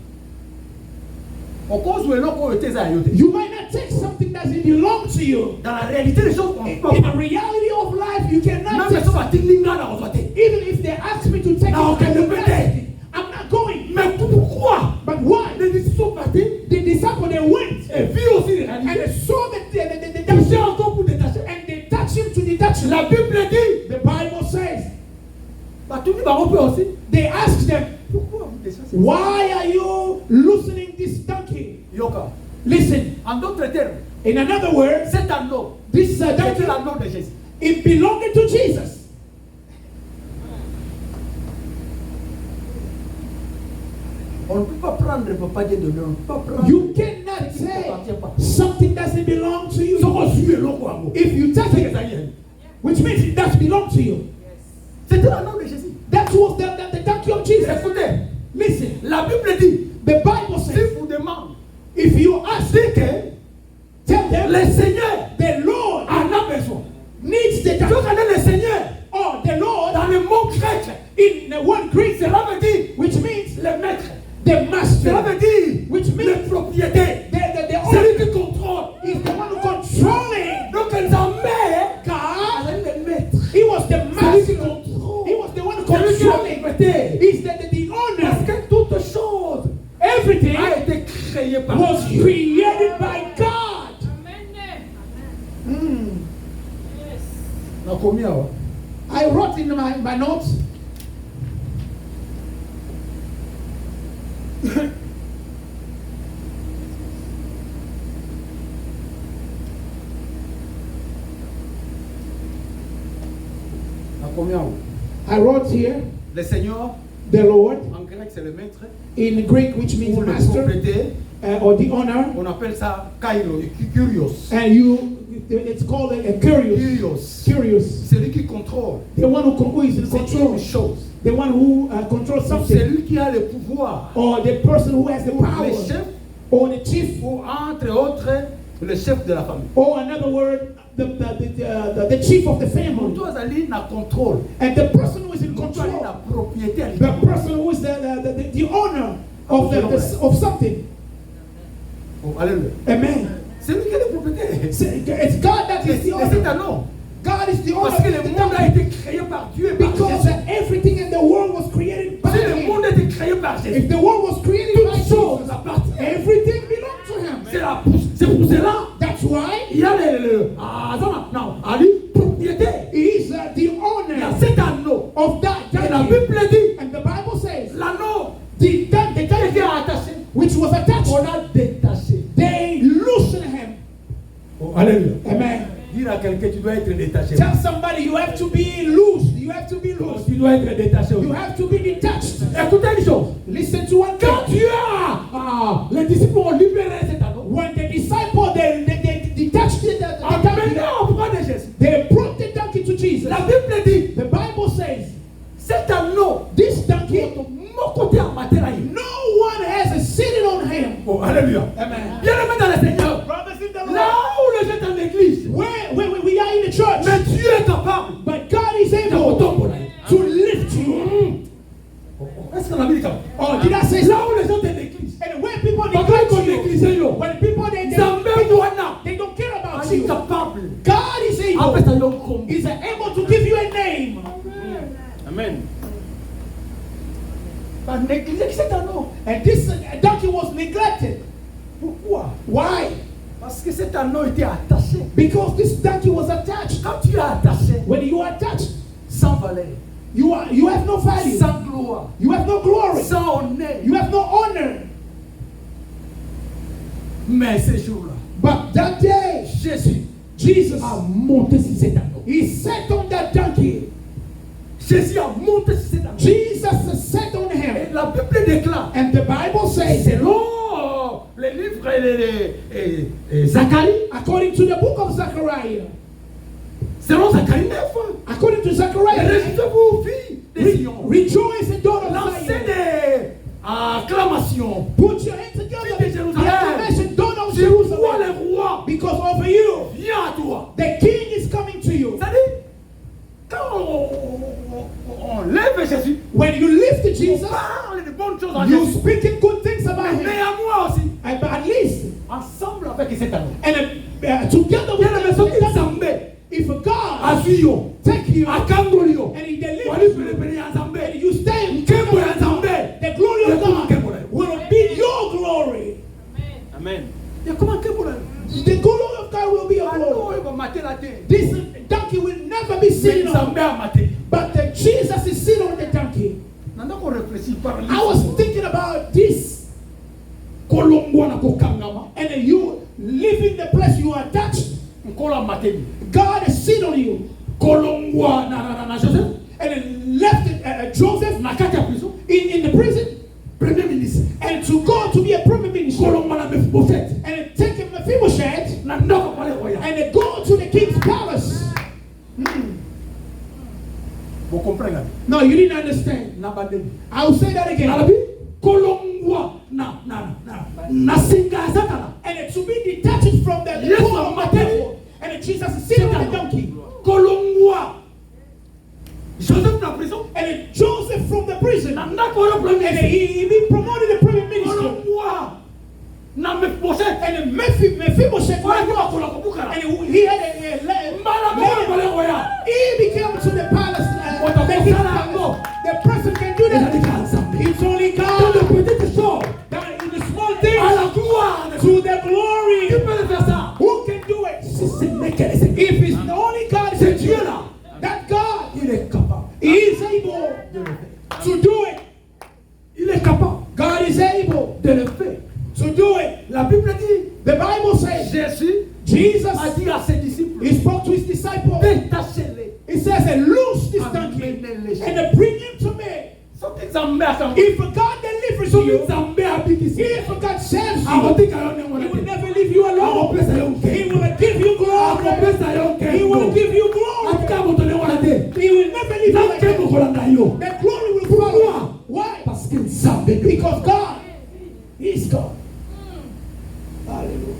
You might not take something that doesn't belong to you. Dans la réalité des choses, on In peut the pas. reality of life, you cannot take Même si on va something. dire Linga dans votre tête. Even if they ask me to take it, Non, I will aucun not de take it. I'm not going. Mais pourquoi But why? les disciples sont partis The disciples, they went et vit aussi les and réalités. they saw the Touché deduction encore pour détacher. and they touched him to deduction. La Bible dit, The Bible says, bah, tout le monde peut aussi. they asked them, Pourquoi vous détachez? why are you loosening this donkey? Yoka. Listen, En d'autres termes, in another word, cet anneau, this c'était donkey, l'anneau de Jésus. it belonged to Jesus. On ne peut pas prendre papa Dieu de lui. On ne peut pas prendre. You cannot say something doesn't belong to you. If you touch it, which means it does belong to you. C'était l'anneau de Jésus. That was the donkey of Jesus. Écoutez, Listen, la Bible dit, the Bible si says, vous demandez, if you ask, c'est que tell them le Seigneur the Lord en a besoin. needs the Tu donkey. connais le Seigneur Or the Lord, dans le mot grec, in the word Greek, cela veut dire which means le maître. the Cela master, veut dire which le means propriétaire. the Celui owner qui contrôle. is the one who controlling Donc les amers, God. le maître. He was the Celui qui master. contrôle. He was the one Celui qui a controlling. propriété. He's the Parce owner. que toute chose Everything a été créé par was Dieu. created by God. Na combien ouais? I wrote in my notes. Na combien ouais? I wrote here, Le Seigneur, the Lord, en grec c'est le maître, in Greek, which means ou le master, propriétaire, or the owner, on appelle ça Kairo, curios. and it's called a curious. Curious. Celui qui contrôle, The one who is in c'est control. une chose. The one who controls something. Celui qui a le pouvoir, Or the person who has the ou power. le chef, Or the chief. ou entre autres, le chef de la famille. Or another word, the chief of the family. Toi, Ali na contrôle. And the person who is in Toi, Ali control. na propriété. The person who is the owner of something. Oh, alléluia. Amen. C'est lui qui est le propriétaire. It's God that is the C'est owner. un nom. God is the owner. Parce que le monde a été créé par Dieu et par Because Jésus. everything in the world was created by Si le Him. monde a été créé par Jésus, If the world was created by toute chose Jesus, appartient. everything belongs to Him. C'est pour cela. That's why Il y a non, Ali, propriété. He is the Il y a owner cet anneau. of that Et la donkey. Bible dit, And the Bible says l'anneau the qui donkey était attaché, which was attached, on a détaché. they loosened him. Oh, alléluia. Amen. Dire à quelqu'un, tu dois être détaché. Tell somebody you have to be loose. You have to be loose. Tu dois être détaché. You have to be detached. Écoutez une chose. Listen to one Quand thing. Dieu les disciples ont libéré cet anneau, When the disciple they detached the amené donkey, auprès de Jésus. they brought the donkey to Jesus. La Bible dit, The Bible says cet anneau, this donkey, mon côté en matière. no one has a sitting on him. Oh, alléluia. Amen. Bien aimé dans le Seigneur. Brothers in the Là Lord, où les gens sont en église, where we are in the church, mais Dieu est capable but God is able to lift you. Est-ce qu'on a mis le cap? Oh, did I say Là so? où les gens sont en église, And when people quand neglect ils you, église, when people they don't care about il est you, capable. God is Après ça, able. il combat. Is able to give you a name. Amen. Pas négliger cet anneau. And this donkey was neglected. Pourquoi? Why? Parce que cet anneau était attaché. Because this donkey was attached. Quand tu es attaché, When you are attached, sans valeur, you have no value. sans gloire, You have no glory. sans honneur. You have no honor. Mais ce jour-là, But that day, Jesus a monté sur cet anneau. he sat on that donkey. Jésus a monté sur cet anneau. Jesus sat on Et him. la Bible déclare, And the Bible says, selon les livres et Zacharie, according to the book of Zechariah, selon Zacharie 9, according to Zechariah, réjouissez-vous, filles des Sion. rejoice and daughter of Lancez Zion. des acclamations. Put your hands together. Fille de Jérusalem. Acclamation, daughter of C'est toi Jerusalem. le roi. Because over you, Viens à toi. the king is coming to you. C'est-à-dire, quand on lève Jésus, When you lift on Jesus, parle de bonnes choses en you Jésus. speaking good things about Mais him. à moi aussi. but at least, ensemble avec cet anneau. and together with Bien aimé, ce qui them, Nzambe if God azwi yo, take you akangoli yo, and He delivers wali you, pele ya Nzambe, and you stay, nkembo ya Nzambe, the glory of God will be your glory. Amen. ya comment nkembo na The glory of God will be your anneau glory. oyo bamate la te. This donkey will never be sitting on, Nzambe amate. but Jesus is sitting on the donkey. Nanda ko réfléchir par I was thinking about this, kolongwa na kokangama, and then you leaving the place you are attached. nkola mateni. God is sitting on you, Kolongwa na Joseph, and then left Joseph na kati ya prison, in the prison, premier ministre. and to go to be a prime minister, Kolongwa na Mephibosheth, and then take Mephibosheth, na ndako pale royal. and then go to the king's palace. Vous comprenez? No, you didn't understand. Na bandeli. I will say that again. Alabi kolongwa na singa satana. And then to be detached from the Yes, throne of Mama. the and then Jesus is sitting on the donkey, Kolongwa. Joseph na prison. and then Joseph from the prison, Na and ndako yo premier then ministre. he be promoted the prime minister. Kolongwa na Mephibosheth. And then Mephibosheth, Wale kwa kula kubukara. and he had Mbala pale royal. he became to the palace. What The king's palace. The person can do that. It's only Dans le God petit choses, that in the small à things la gloire de to the Qui glory. peut le faire ça? Who can do it? Si ce n'est que le Seigneur. If it's the only God, Ce Dieu-là, that God, il est capable He is able de le faire. to do it. Il est capable God is able de le faire. to do it. La Bible dit, The Bible says Jésus Jesus, a dit à ses disciples, He spoke to His disciples. détachez-les. He says, loose this donkey Amenez-les. and bring him to me. Soki Nzambe akanga. If God delivers Soki you, Nzambe abikisi. if God saves you, Akotika yo nengo He na will te. never leave you alone. Akopesa yo He nkembo. will give you glory. Akopesa yo He will nkembo. give you glory. Atika moto nengo na te. He will never leave Na you nkembo alone. kolanda yo. The glory will follow you. Why? Parce que Nzambe nde. Because God is God. Hallelujah.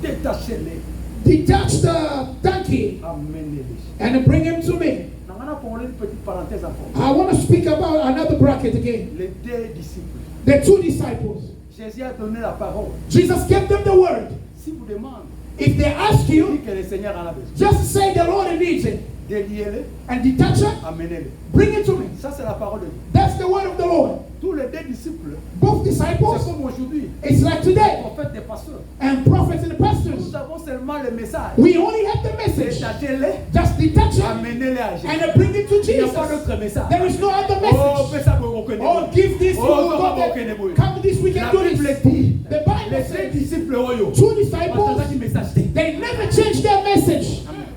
Détachez-les. Detach the donkey Amenez-les. and bring him to me. Nangana pour une petite parenthèse encore. I want to speak about another bracket again. Les deux disciples. The two disciples. Jésus a donné la parole. Jesus gave them the word. Si vous demandez, If they ask dit you, que le Seigneur en a besoin. just say the Lord needs it Déliez-les, and detach it. amenez-les. Bring it to me. Ça, c'est la parole de Dieu. That's the word of the Lord. Tous les deux disciples, Both c'est disciples, comme aujourd'hui, it's like today, prophètes des pasteurs. and prophets and Nous pastors. avons seulement le message. We only have the message. Détachez-les, Just detach it amenez-les à Jésus. and bring it to Il n'y a Jesus. pas d'autre message. There is no other Oh, message. fais ça pour vous connaître. Oh, give this. Oh, go comment there. vous connaissez. Come this weekend, La do Bible this. dit, The Bible les deux says disciples, oyo, two attendez disciples, qui message. they never changed their message. Amen.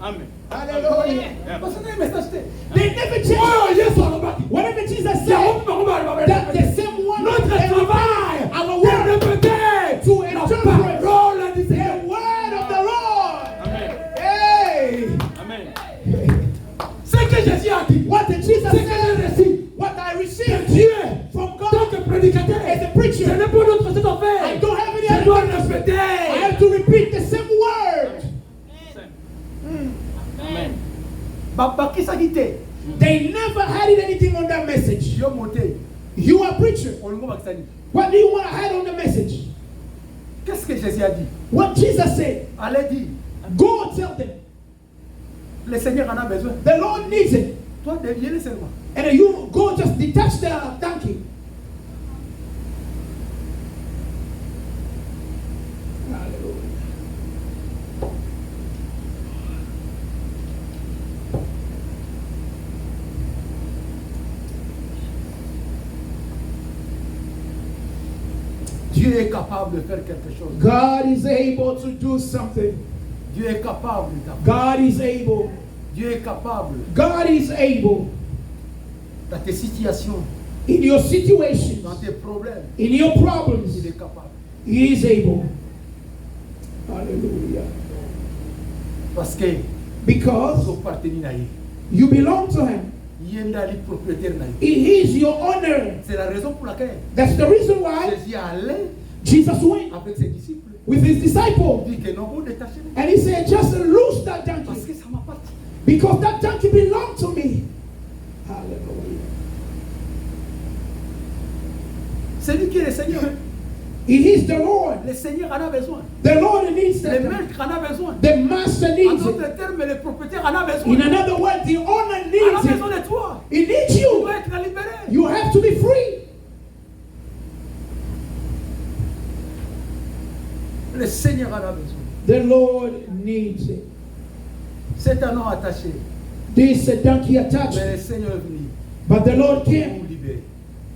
Amen. Hallelujah. Parce que c'est un message. They never changed. Oh, Yesu alobaki. Whatever Jesus Il y a said, aucun moment, that the same one, notre travail, our c'est word, répéter to la interpret parole du the Seigneur. word of the Lord. Amen. Hey, Amen. Ce que Jésus a dit, what did Jesus ce que say? j'ai reçu, What I que received Dieu, from tant God que prédicateur, as a je preacher, n'ai pas d'autre chose à I faire. don't have any Je other dois purpose. I répéter. have to repeat the same word. Amen. Baki Sagite, They never added anything on that message. Dieu monté. You are a preacher. Olingo Bakisani. What do you want to add on the message? Qu'est-ce que Jésus a dit? What Jesus said. Allez dire, Go tell them. le Seigneur en a besoin. The Lord needs it. Toi, deviens-le seulement. And then you go just detach the donkey. Hallelujah. Dieu est capable de faire quelque chose. God is able to do something. Dieu est capable. God is able. Dieu est capable. God is able. Dans tes situations, In your situation, dans tes problèmes, in your il problems, est capable. He is able. Hallelujah. Parce que Because son partenaire, you belong to Him. il est le propriétaire. He is your owner. C'est la raison pour laquelle That's the reason why Jésus allait Jesus went avec ses disciples. with His disciples. Il dit que non, vous détachez. And He said, just loose that Parce donkey. que ça m'appartient. Because that donkey belonged to me. Hallelujah. C'est lui qui est le Seigneur. He is the Lord. Le Seigneur en a besoin. The Lord needs Le that. maître en a besoin. The master En needs it. d'autres termes, le propriétaire en a besoin. In another word, the owner Il a needs besoin it. de toi. He needs Tu you. dois être libéré. You have to be free. Le Seigneur en a besoin. The Lord needs it. C'est un nom attaché. This a donkey attached, Mais le Seigneur est venu but the Lord pour came nous libérer.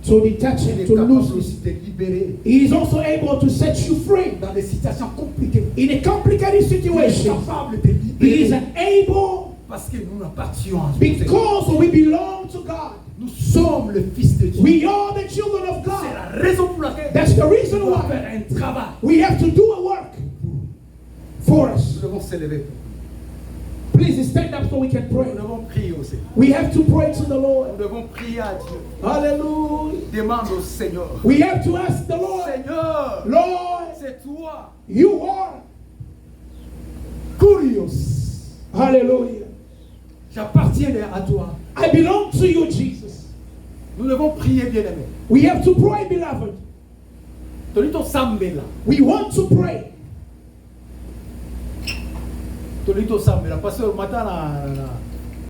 to detach Il it, est to capable loose aussi it. de libérer He is also able to set you free dans des situations compliquées. in a complicated Il est situation. capable de He is libérer able parce que nous appartenons à Dieu. because we belong to God. Nous sommes le Fils de Dieu. We are the children of C'est God. la raison pour laquelle That's the nous reason devons why faire un travail. we have to do a work for us. Nous devons s'élever. Please stand up so we can pray. Nous devons prier au Seigneur. We have to pray to the Nous Lord. devons prier à Dieu. Hallelujah. Demande au Seigneur. We have to ask the Lord, Seigneur, Lord, c'est toi. you are Curious. Hallelujah. J'appartiens à toi. I belong to you, Jesus. Nous devons prier, bien-aimés. We have to pray, beloved. Tolito Sambela. We want to pray. Tolito Sambela. Parce que le matin,